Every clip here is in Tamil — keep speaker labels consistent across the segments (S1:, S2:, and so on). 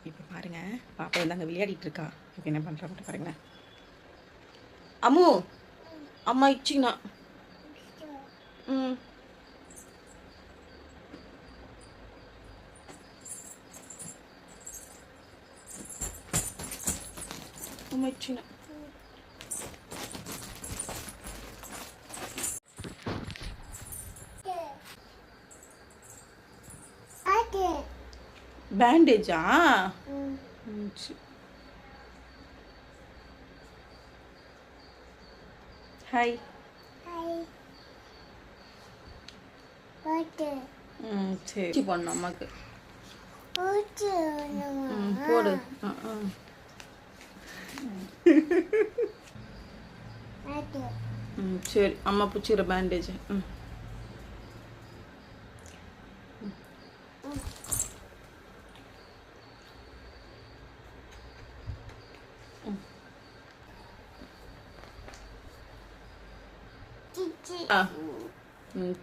S1: இப்போ பாருங்கள், பாப்பா வந்து அங்கே விளையாடிட்டு இருக்கா. இப்போ என்ன பண்ணுறான்னு பாருங்களேன். அம்மு, அம்மா இச்சிங்கண்ணா. ம் அம்மா இச்சிங்கண்ணா. பேண்டேஜா? ஹாய். சரி போடணும் அம்மாவுக்கு. போடு. சரி, அம்மா பிடிச்சிக்கிற பேண்டேஜ்.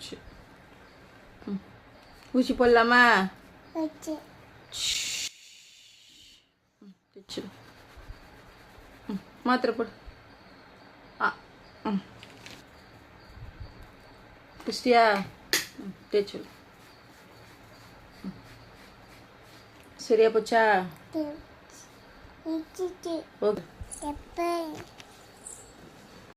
S1: சரி. ஊசி போடலாமா? மாத்திரை போடு. குஸ்டியா தேய்ச்சு. சரியா போச்சா? ஓகே.